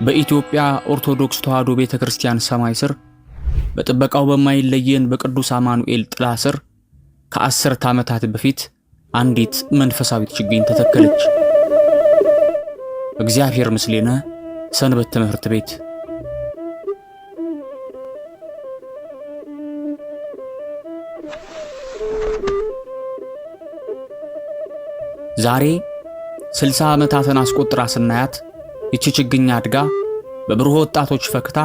በኢትዮጵያ ኦርቶዶክስ ተዋሕዶ ቤተክርስቲያን ሰማይ ስር በጥበቃው በማይለየን በቅዱስ አማኑኤል ጥላ ስር ከ10 ዓመታት በፊት አንዲት መንፈሳዊት ችግኝ ተተከለች። እግዚአብሔር ምስሌነ ሰንበት ትምህርት ቤት። ዛሬ 60 ዓመታትን አስቆጥራ ስናያት ይቺ ችግኝ አድጋ በብሩህ ወጣቶች ፈክታ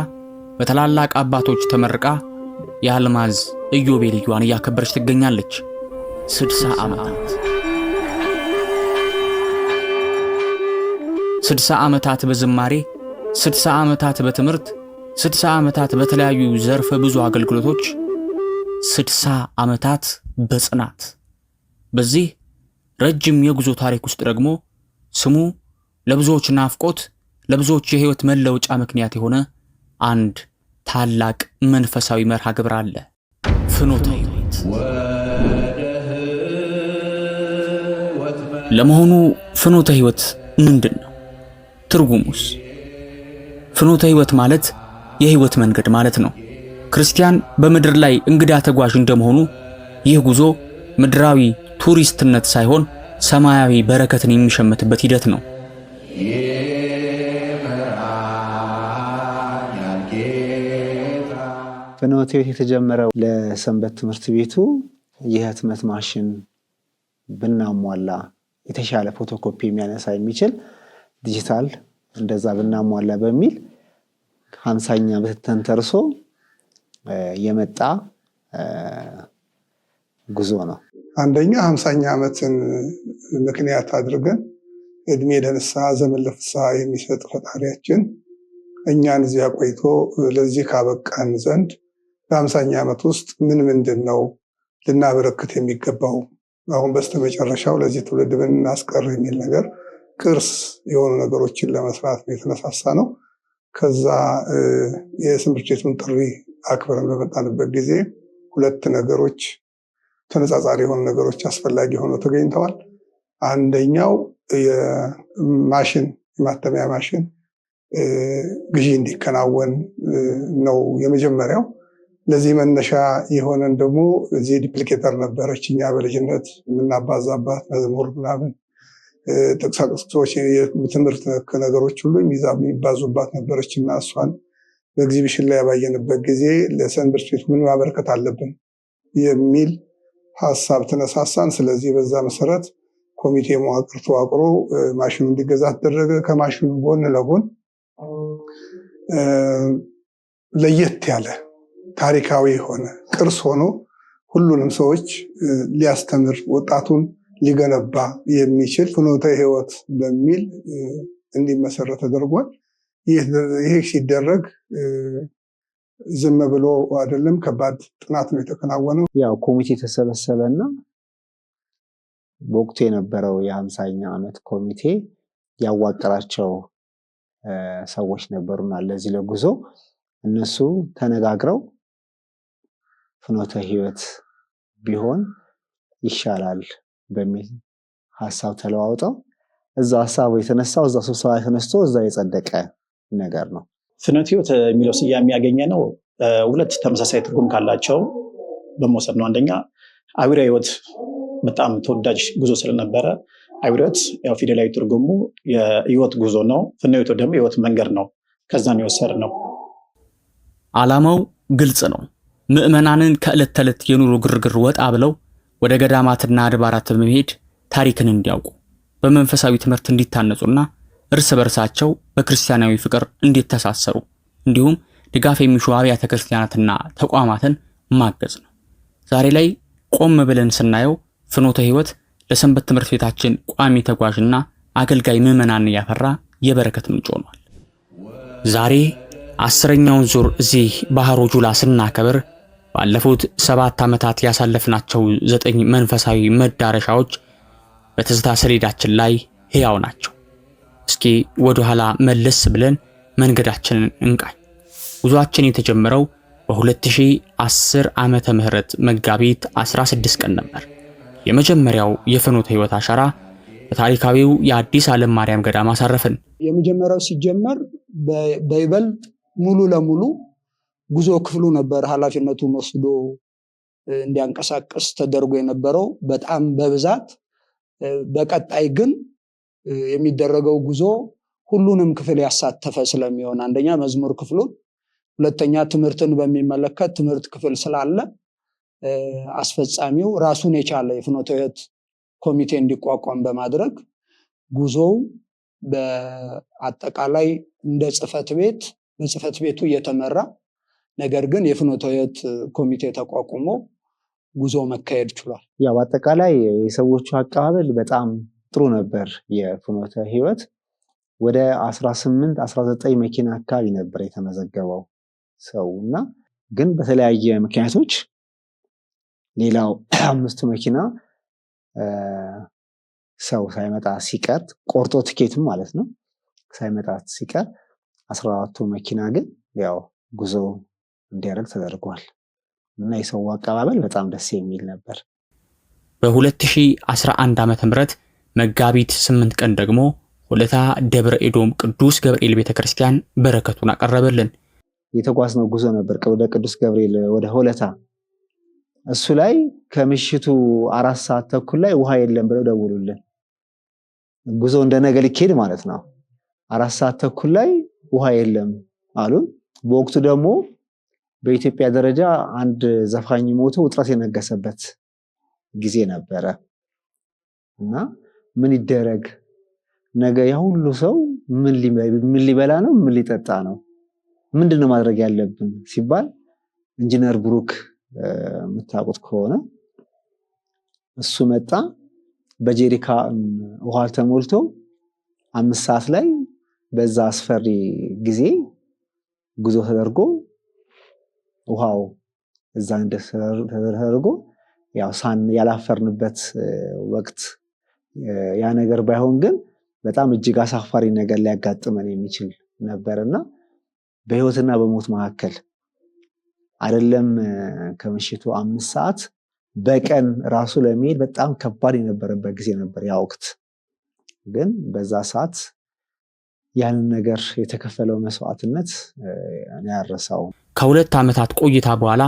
በተላላቅ አባቶች ተመርቃ የአልማዝ ኢዮቤልዩን እያከበረች ትገኛለች። 60 ዓመታት 60 ዓመታት በዝማሬ 60 ዓመታት በትምህርት 60 ዓመታት በተለያዩ ዘርፈ ብዙ አገልግሎቶች 60 ዓመታት በጽናት በዚህ ረጅም የጉዞ ታሪክ ውስጥ ደግሞ ስሙ ለብዙዎች ናፍቆት ለብዙዎች የህይወት መለወጫ ምክንያት የሆነ አንድ ታላቅ መንፈሳዊ መርሃ ግብር አለ። ፍኖተ ሕይወት። ለመሆኑ ፍኖተ ሕይወት ምንድነው? ትርጉሙስ? ፍኖተ ሕይወት ማለት የህይወት መንገድ ማለት ነው። ክርስቲያን በምድር ላይ እንግዳ ተጓዥ እንደመሆኑ ይህ ጉዞ ምድራዊ ቱሪስትነት ሳይሆን ሰማያዊ በረከትን የሚሸምትበት ሂደት ነው። ፍኖተ ሕይወት የተጀመረው ለሰንበት ትምህርት ቤቱ የህትመት ማሽን ብናሟላ የተሻለ ፎቶኮፒ የሚያነሳ የሚችል ዲጂታል እንደዛ ብናሟላ በሚል 50ኛ ዓመት ተንተርሶ የመጣ ጉዞ ነው። አንደኛ 50ኛ ዓመትን ምክንያት አድርገን እድሜ ለንስሐ ዘመን ለፍስሐ የሚሰጥ ፈጣሪያችን እኛን እዚያ ቆይቶ ለዚህ ካበቃን ዘንድ በ50ኛ ዓመት ውስጥ ምንድነው ልናበረክት የሚገባው አሁን በስተመጨረሻው ለዚህ ትውልድ ብናስቀር የሚል ነገር ቅርስ የሆኑ ነገሮችን ለመስራት የተነሳሳ ነው። ከዛ የትምህርት ቤቱን ጥሪ አክብረን በመጣንበት ጊዜ ሁለት ነገሮች ተነጻጻሪ የሆኑ ነገሮች አስፈላጊ ሆነው ተገኝተዋል። አንደኛው የማተሚያ ማሽን ግዢ እንዲከናወን ነው የመጀመሪያው። ለዚህ መነሻ የሆነን ደግሞ እዚህ ዲፕሊኬተር ነበረች እኛ በልጅነት የምናባዛባት መዝሙር ምናምን ጥቅሳቅሶች የትምህርት ነክ ነገሮች ሁሉ የሚባዙባት ነበረች እና እሷን በኤግዚቢሽን ላይ ባየንበት ጊዜ ለሰንበት ቤቱ ምን ማበረከት አለብን የሚል ሐሳብ ተነሳሳን። ስለዚህ በዛ መሰረት ኮሚቴ መዋቅር ተዋቅሮ ማሽኑ እንዲገዛ ተደረገ። ከማሽኑ ጎን ለጎን ለየት ያለ ታሪካዊ የሆነ ቅርስ ሆኖ ሁሉንም ሰዎች ሊያስተምር ወጣቱን ሊገነባ የሚችል ፍኖተ ሕይወት በሚል እንዲመሰረት ተደርጓል። ይሄ ሲደረግ ዝም ብሎ አይደለም፣ ከባድ ጥናት ነው የተከናወነው። ያው ኮሚቴ ተሰበሰበና በወቅቱ የነበረው የ50ኛ ዓመት ኮሚቴ ያዋቀራቸው ሰዎች ነበሩና ለዚህ ለጉዞ እነሱ ተነጋግረው ፍኖተ ሕይወት ቢሆን ይሻላል በሚል ሐሳብ ተለዋውጠው እዛ ሐሳቡ የተነሳው እዛ ስብሰባ ተነስቶ እዛ የጸደቀ ነገር ነው። ፍኖተ ሕይወት የሚለው ስያሜ ያገኘ ነው ሁለት ተመሳሳይ ትርጉም ካላቸው በመውሰድ ነው። አንደኛ አዊረ ሕይወት በጣም ተወዳጅ ጉዞ ስለነበረ አዊረ ሕይወት ያው ፊደላዊ ትርጉሙ የሕይወት ጉዞ ነው። ፍኖተ ሕይወት ደግሞ የሕይወት መንገድ ነው። ከዛም የወሰድነው። ዓላማው ግልጽ ነው። ምዕመናንን ከዕለት ተዕለት የኑሮ ግርግር ወጣ ብለው ወደ ገዳማትና አድባራት በመሄድ ታሪክን እንዲያውቁ በመንፈሳዊ ትምህርት እንዲታነጹና እርስ በርሳቸው በክርስቲያናዊ ፍቅር እንዲተሳሰሩ እንዲሁም ድጋፍ የሚሹ አብያተ ክርስቲያናትና ተቋማትን ማገዝ ነው። ዛሬ ላይ ቆም ብለን ስናየው ፍኖተ ሕይወት ለሰንበት ትምህርት ቤታችን ቋሚ ተጓዥና አገልጋይ ምዕመናንን ያፈራ የበረከት ምንጭ ሆኗል። ዛሬ 10ኛውን ዙር እዚህ ባህሩ ጁላ ስናከብር ባለፉት 7 ዓመታት ያሳለፍናቸው 9 መንፈሳዊ መዳረሻዎች በትዝታ ሰሌዳችን ላይ ሕያው ናቸው። እስኪ ወደ ኋላ መለስ ብለን መንገዳችንን እንቃኝ። ጉዟችን የተጀመረው በ2010 ዓመተ ምህረት መጋቢት 16 ቀን ነበር። የመጀመሪያው የፍኖተ ሕይወት አሻራ በታሪካዊው የአዲስ ዓለም ማርያም ገዳም አሳረፍን። የመጀመሪያው ሲጀመር በይበልጥ ሙሉ ለሙሉ ጉዞ ክፍሉ ነበር ኃላፊነቱን ወስዶ እንዲያንቀሳቀስ ተደርጎ የነበረው በጣም በብዛት። በቀጣይ ግን የሚደረገው ጉዞ ሁሉንም ክፍል ያሳተፈ ስለሚሆን አንደኛ መዝሙር ክፍሉን፣ ሁለተኛ ትምህርትን በሚመለከት ትምህርት ክፍል ስላለ አስፈጻሚው ራሱን የቻለ የፍኖተ ሕይወት ኮሚቴ እንዲቋቋም በማድረግ ጉዞው በአጠቃላይ እንደ በጽህፈት ቤቱ እየተመራ ነገር ግን የፍኖተ ሕይወት ኮሚቴ ተቋቁሞ ጉዞ መካሄድ ችሏል። ያው አጠቃላይ የሰዎቹ አቀባበል በጣም ጥሩ ነበር። የፍኖተ ሕይወት ወደ 18-19 መኪና አካባቢ ነበር የተመዘገበው ሰው እና ግን በተለያየ ምክንያቶች ሌላው 5 መኪና ሰው ሳይመጣ ሲቀር ቆርጦ ትኬትም ማለት ነው ሳይመጣ ሲቀር 14ቱ መኪና ግን ያው ጉዞ እንዲያደርግ ተደርጓል እና የሰው አቀባበል በጣም ደስ የሚል ነበር። በ2011 ዓ.ም መጋቢት 8 ቀን ደግሞ ሆለታ ደብረ ኤዶም ቅዱስ ገብርኤል ቤተክርስቲያን በረከቱን አቀረበልን። የተጓዝነው ጉዞ ነበር ወደ ቅዱስ ገብርኤል ወደ ሆለታ። እሱ ላይ ከምሽቱ 4 ሰዓት ተኩል ላይ ውሃ የለም ብለው ደውሉልን። ጉዞ እንደነገ ሊኬድ ማለት ነው። 4 ሰዓት ተኩል ላይ ውሃ የለም አሉ። በወቅቱ ደግሞ በኢትዮጵያ ደረጃ አንድ ዘፋኝ ሞቶ ውጥረት የነገሰበት ጊዜ ነበረ እና ምን ይደረግ ነገ ያ ሁሉ ሰው ምን ሊበላ ነው ምን ሊጠጣ ነው ምንድነው ማድረግ ያለብን ሲባል ኢንጂነር ብሩክ የምታውቁት ከሆነ እሱ መጣ። በጀሪካ ውሃ ተሞልቶ 5 ሰዓት ላይ በዛ አስፈሪ ጊዜ ጉዞ ተደርጎ ውሃው እዛ ተደርጎ ያው ያላፈርንበት ወቅት ያ ነገር ባይሆን ግን በጣም እጅግ አሳፋሪ ነገር ሊያጋጥመን የሚችል ነበርና በህይወትና በሞት መካከል አይደለም ከምሽቱ 5 ሰዓት በቀን ራሱ ለመሄድ በጣም ከባድ የነበረበት ጊዜ ነበር ያ ወቅት። ግን በዛ ሰዓት ያንን ነገር የተከፈለው መስዋዕትነት እኔ ያረሳው። ከ2 ዓመታት ቆይታ በኋላ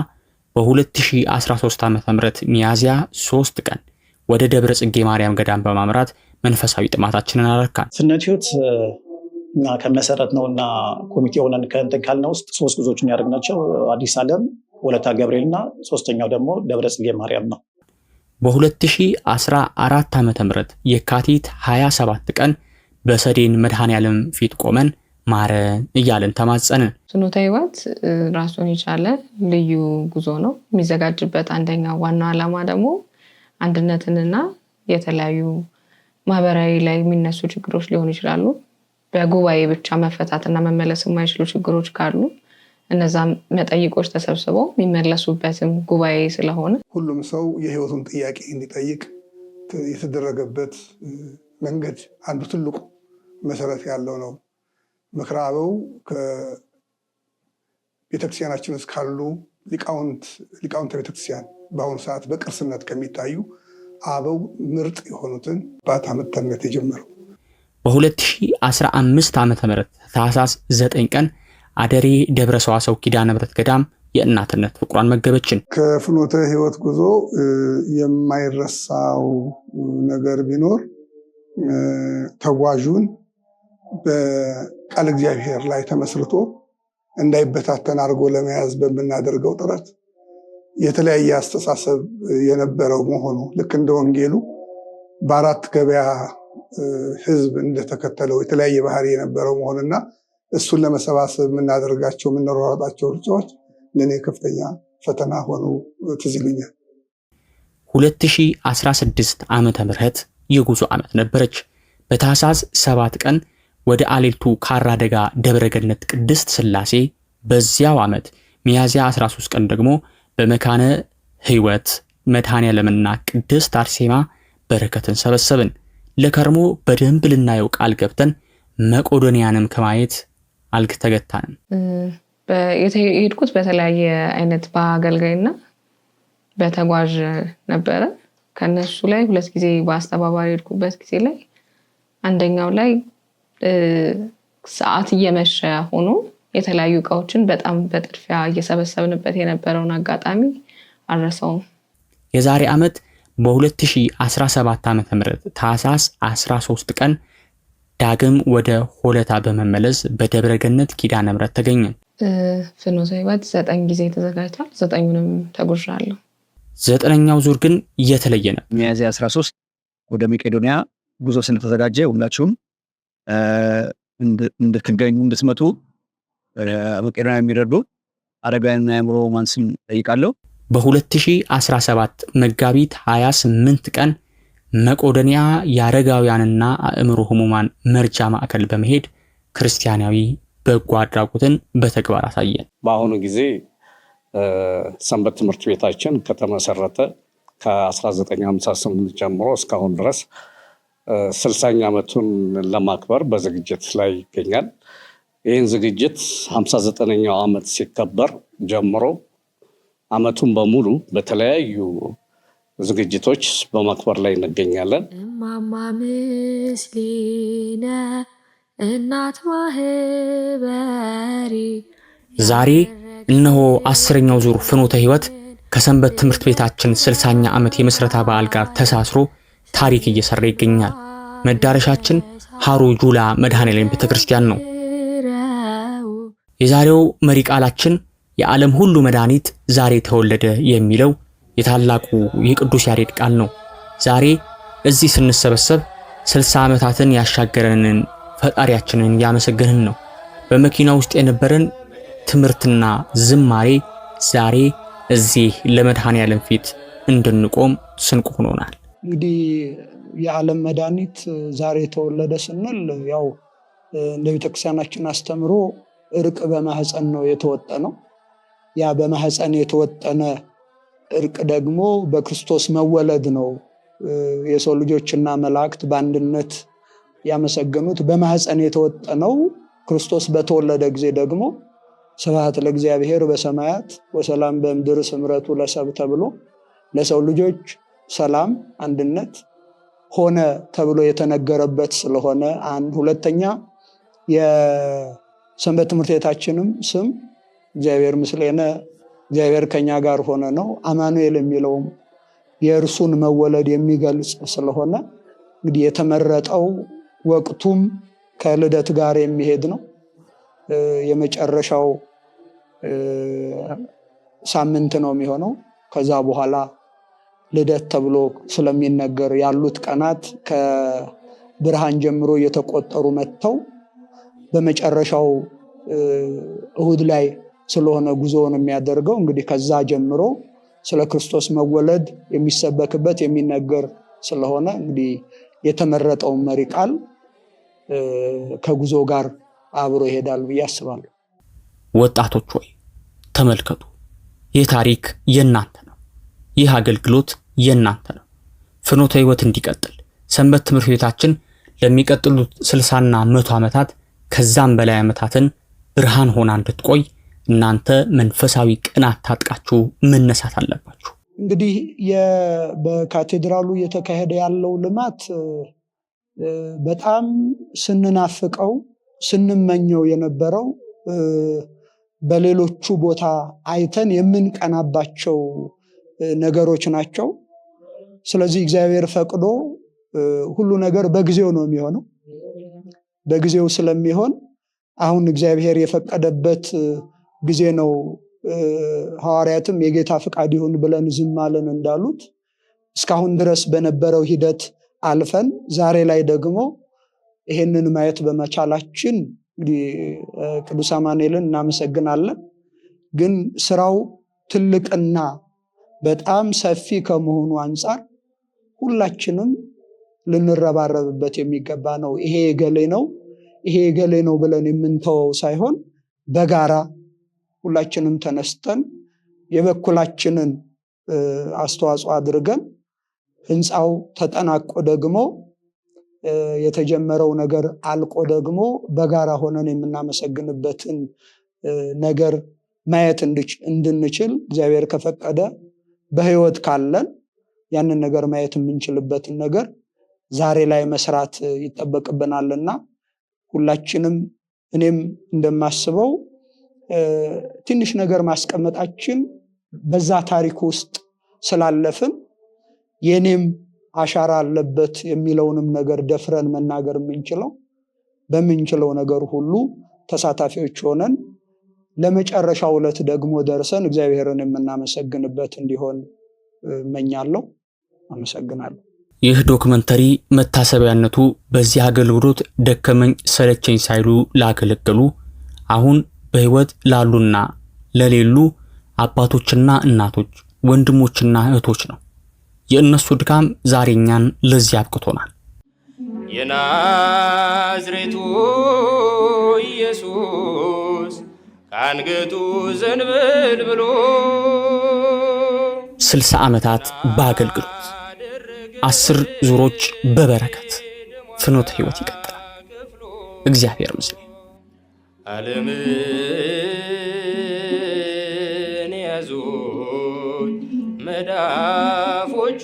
በ2013 ዓ.ም ሚያዝያ 3 ቀን ወደ ደብረ ጽጌ ማርያም ገዳም በማምራት መንፈሳዊ ጥማታችንን አረካን። ፍኖተ ሕይወት እና ከመሰረት ነውና ኮሚቴ ሆነን ከእንትን ካልነው ውስጥ 3 ጉዞዎችን ያደረግናቸው አዲስ ዓለም፣ ሆለታ ገብርኤልና ሶስተኛው ደግሞ ደብረ ጽጌ ማርያም ነው። በ2014 ዓ.ም የካቲት 27 ቀን በሰዴን መድኃኔዓለም ፊት ቆመን ማረን እያልን ተማጸንን። ፍኖተ ሕይወት ራሱን የቻለ ልዩ ጉዞ ነው። የሚዘጋጅበት አንደኛው ዋና ዓላማ ደግሞ አንድነትንና የተለያዩ ማህበራዊ ላይ የሚነሱ ችግሮች ሊሆኑ ይችላሉ። በጉባኤ ብቻ መፈታትና መመለስ የማይችሉ ችግሮች ካሉ እነዛ መጠይቆች ተሰብስበው የሚመለሱበትም ጉባኤ ስለሆነ ሁሉም ሰው የህይወቱን ጥያቄ እንዲጠይቅ የተደረገበት መንገድ አንዱ ትልቁ መሰረት ያለው ነው። ምክረ አበው ከቤተክርስቲያናችን ውስጥ ካሉ ሊቃውንተ ቤተክርስቲያን በአሁኑ ሰዓት በቅርስነት ከሚታዩ አበው ምርጥ የሆኑትን ባት አመተነት የጀመረው በ2015 ዓ.ም ታኅሳስ 9 ቀን አደሬ ደብረ ሰዋሰው ኪዳነ ምሕረት ገዳም የእናትነት ፍቅሯን መገበችን። ከፍኖተ ሕይወት ጉዞ የማይረሳው ነገር ቢኖር ተጓዡን በቃል እግዚአብሔር ላይ ተመስርቶ እንዳይበታተን አድርጎ ለመያዝ በምናደርገው ጥረት የተለያየ አስተሳሰብ የነበረው መሆኑ ልክ እንደ ወንጌሉ በአራት ገበያ ህዝብ እንደተከተለው የተለያየ ባህሪ የነበረው መሆንና እሱን ለመሰባሰብ የምናደርጋቸው የምንሯሯጣቸው ሩጫዎች ለእኔ ከፍተኛ ፈተና ሆኖ ትዝ ይሉኛል። 2016 ዓመተ ምህረት የጉዞ ዓመት ነበረች። በታኅሳስ 7 ቀን ወደ አሌልቱ ካራ ደጋ ደብረገነት ቅድስት ሥላሴ፣ በዚያው ዓመት ሚያዝያ 13 ቀን ደግሞ በመካነ ሕይወት መድኃኔዓለምና ቅድስት አርሴማ በረከትን ሰበሰብን። ለከርሞ በደንብ ልናየው ቃል ገብተን መቄዶንያንም ከማየት አልተገታንም። የሄድኩት በተለያየ አይነት በአገልጋይና በተጓዥ ነበረ። ከነሱ ላይ 2 ጊዜ በአስተባባሪ ሄድኩበት ጊዜ ላይ አንደኛው ላይ ሰዓት እየመሸ ሆኖ የተለያዩ እቃዎችን በጣም በጥድፊያ እየሰበሰብንበት የነበረውን አጋጣሚ አልረሳውም። የዛሬ ዓመት በ2017 ዓ.ም ታህሳስ 13 ቀን ዳግም ወደ ሆለታ በመመለስ በደብረ ገነት ኪዳነ ምሕረት ተገኘን። ፍኖተ ሕይወት 9 ጊዜ ተዘጋጅቷል። 9ኙንም ተጉዣለሁ። 9ኛው ዙር ግን እየተለየ ነው። ሚያዝያ 13 ወደ መቄዶንያ ጉዞ ስለተዘጋጀ ሁላችሁም እንድትገኙ እንድትመጡ መቄዶንያ የሚረዱ አረጋውያንና የአእምሮ ሕሙማንን ጠይቃለሁ። በ2017 መጋቢት 28 ቀን መቄዶንያ የአረጋውያንና አእምሮ ሕሙማን መርጃ ማዕከል በመሄድ ክርስቲያናዊ በጎ አድራጎትን በተግባር አሳየን። በአሁኑ ጊዜ ሰንበት ትምህርት ቤታችን ከተመሰረተ ከ1958 ጀምሮ እስካሁን ድረስ 60ኛ ዓመቱን ለማክበር በዝግጅት ላይ ይገኛል። ይህን ዝግጅት 59ኛው ዓመት ሲከበር ጀምሮ ዓመቱን በሙሉ በተለያዩ ዝግጅቶች በማክበር ላይ እንገኛለን። እማማ ምስሌነ እናት ማህበሪ ዛሬ እነሆ 10ኛው ዙር ፍኖተ ሕይወት ከሰንበት ትምህርት ቤታችን 60ኛ ዓመት የምስረታ በዓል ጋር ተሳስሮ ታሪክ እየሰራ ይገኛል። መዳረሻችን ሃሮ ጁላ መድኃኔዓለም ቤተክርስቲያን ነው። የዛሬው መሪ ቃላችን የዓለም ሁሉ መድኃኒት ዛሬ ተወለደ የሚለው የታላቁ የቅዱስ ያሬድ ቃል ነው። ዛሬ እዚህ ስንሰበሰብ 60 ዓመታትን ያሻገረንን ፈጣሪያችንን ያመሰገንን ነው። በመኪና ውስጥ የነበረን ትምህርትና ዝማሬ ዛሬ እዚህ ለመድኃኔዓለም ፊት እንድንቆም ስንቅ ሆኖናል። እንግዲህ የዓለም መድኃኒት ዛሬ ተወለደ ስንል ያው እንደ ቤተክርስቲያናችን አስተምሮ እርቅ በማህፀን ነው የተወጠነው። ያ በማህፀን የተወጠነ እርቅ ደግሞ በክርስቶስ መወለድ ነው። የሰው ልጆችና መላእክት በአንድነት ያመሰገኑት በማህፀን የተወጠነው ክርስቶስ በተወለደ ጊዜ ደግሞ ስብሐት ለእግዚአብሔር በሰማያት ወሰላም በምድር ስምረቱ ለሰብእ ተብሎ ለሰው ልጆች ሰላም አንድነት ሆነ ተብሎ የተነገረበት ስለሆነ አንድ። ሁለተኛ የሰንበት ትምህርት ቤታችንም ስም እግዚአብሔር ምስሌነ እግዚአብሔር ከኛ ጋር ሆነ ነው። አማኑኤል የሚለውም የእርሱን መወለድ የሚገልጽ ስለሆነ እንግዲህ የተመረጠው ወቅቱም ከልደት ጋር የሚሄድ ነው። የመጨረሻው ሳምንት ነው የሚሆነው። ከዛ በኋላ ልደት ተብሎ ስለሚነገር ያሉት ቀናት ከብርሃን ጀምሮ እየተቆጠሩ መጥተው በመጨረሻው እሁድ ላይ ስለሆነ ጉዞውን የሚያደርገው እንግዲህ ከዛ ጀምሮ ስለ ክርስቶስ መወለድ የሚሰበክበት የሚነገር ስለሆነ እንግዲህ የተመረጠው መሪ ቃል ከጉዞ ጋር አብሮ ይሄዳል ብዬ አስባለሁ። ወጣቶች ሆይ ተመልከቱ፣ ይህ ታሪክ የእናንተ ነው። ይህ አገልግሎት የእናንተ ነው። ፍኖተ ሕይወት እንዲቀጥል ሰንበት ትምህርት ቤታችን ለሚቀጥሉት 60ና 100 ዓመታት ከዛም በላይ ዓመታትን ብርሃን ሆና እንድትቆይ እናንተ መንፈሳዊ ቅናት ታጥቃችሁ መነሳት አለባችሁ። እንግዲህ በካቴድራሉ እየተካሄደ ያለው ልማት በጣም ስንናፍቀው ስንመኘው የነበረው በሌሎቹ ቦታ አይተን የምንቀናባቸው ነገሮች ናቸው። ስለዚህ እግዚአብሔር ፈቅዶ ሁሉ ነገር በጊዜው ነው የሚሆነው። በጊዜው ስለሚሆን አሁን እግዚአብሔር የፈቀደበት ጊዜ ነው። ሐዋርያትም የጌታ ፍቃድ ይሁን ብለን ዝም አለን እንዳሉት እስካሁን ድረስ በነበረው ሂደት አልፈን ዛሬ ላይ ደግሞ ይሄንን ማየት በመቻላችን እንግዲህ ቅዱስ አማኑኤልን እናመሰግናለን። ግን ስራው ትልቅና በጣም ሰፊ ከመሆኑ አንጻር ሁላችንም ልንረባረብበት የሚገባ ነው። ይሄ የገሌ ነው ይሄ የገሌ ነው ብለን የምንተወው ሳይሆን በጋራ ሁላችንም ተነስተን የበኩላችንን አስተዋጽኦ አድርገን ህንፃው ተጠናቆ ደግሞ የተጀመረው ነገር አልቆ ደግሞ በጋራ ሆነን የምናመሰግንበትን ነገር ማየት እንድንችል እግዚአብሔር ከፈቀደ በህይወት ካለን ያንን ነገር ማየት የምንችልበትን ነገር ዛሬ ላይ መስራት ይጠበቅብናልና ሁላችንም እኔም እንደማስበው ትንሽ ነገር ማስቀመጣችን በዛ ታሪክ ውስጥ ስላለፍን የኔም አሻራ አለበት የሚለውንም ነገር ደፍረን መናገር የምንችለው በምንችለው ነገር ሁሉ ተሳታፊዎች ሆነን ለመጨረሻው ዕለት ደግሞ ደርሰን እግዚአብሔርን የምናመሰግንበት እንዲሆን እመኛለሁ። አመሰግናለሁ። ይህ ዶክመንተሪ መታሰቢያነቱ በዚህ አገልግሎት ደከመኝ ሰለቸኝ ሳይሉ ላገለገሉ አሁን በህይወት ላሉና ለሌሉ አባቶችና እናቶች፣ ወንድሞችና እህቶች ነው። የእነሱ ድካም ዛሬኛን ለዚህ አብቅቶናል። የናዝሬቱ ኢየሱስ ከአንገቱ ዘንበል ብሎ 60 ዓመታት በአገልግሎት 10 ዙሮች በበረከት ፍኖተ ህይወት ይቀጥላል። እግዚአብሔር ይመስገን። ዓለምን ያዙት መዳፎቹ